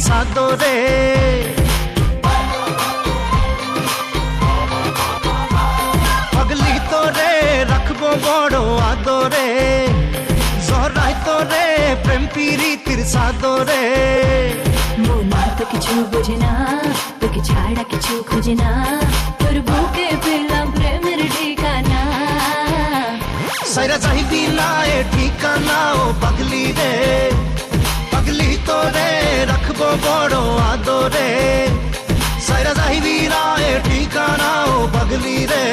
সাদরে পাগলি তোরে রাখবো বড় আদরে জহরাই তোরে প্রেম প্রীতির সাদরে মন তো কিছু বোঝে না তোকে ছাড়া কিছু খোঁজে না তোর বুকে পেলাম প্রেমের ঠিকানা সাইরা চাইবি না এ ঠিকানা ও পাগলি রে পাগলি তোরে রাখবো বড় আদরে সাইরা চাইবি না এ ঠিকানা ও পাগলি রে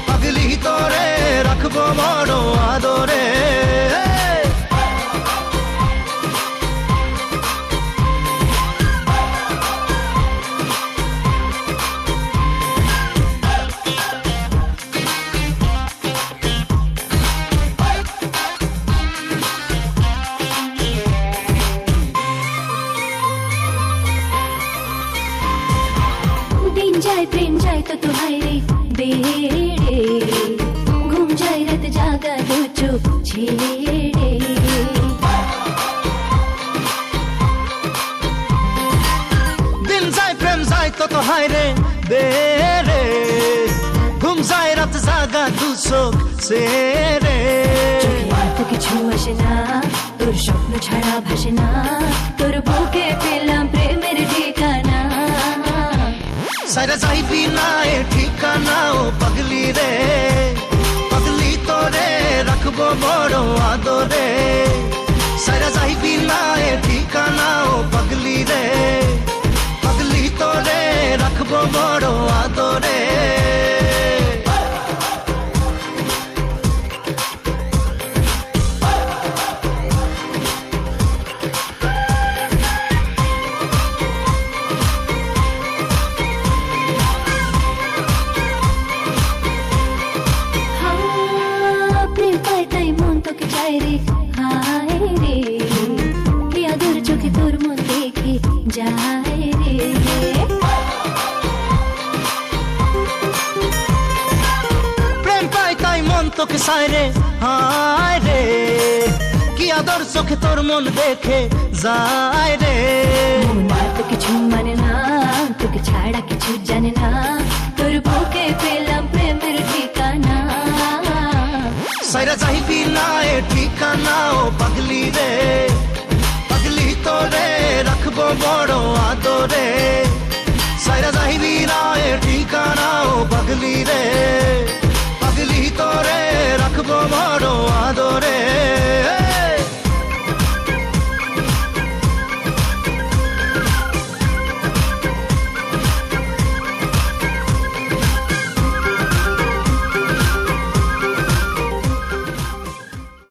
পাগলি তোরে রাখবো বড় আদরে जाए प्रेम जाए तो तुम्हारे बेड़े घूम जाए रात जागा दो चुप छेड़े दिन जाए प्रेम जाए तो तुम्हारे बेड़े घूम जाए रात जागा दो चुप छेड़े তো কিছু আসে না তোর স্বপ্ন ছাড়া ভাসে না তোর বুকে পেলাম প্রেমের ঠিকানা সাইরা চাইবি না এ ঠিকানা ও পাগলি রে পাগলি তোরে রাখবো বড় আদরে সাইরা চাইবি না এ ঠিকানা ও পাগলি রে পাগলি তোরে রাখবো বড় আদরে রে হায় রে কি আদর চোখে তোর মন দেখে যায় রে প্রেম পাই তাই মন তোকে চায় রে হায় রে কি আদর চোখে তোর মন দেখে যায় রে মন তো কিছু মানে না তোকে ছাড়া কিছু জানে না তোর বুকে পেলাম প্রেমের ঠিকানা সাইরা চাইবি না এ ঠিকানা ও পাগলি রে পাগলি তোরে রাখবো বড় আদরে সাইরা চাইবি না এ ঠিকানা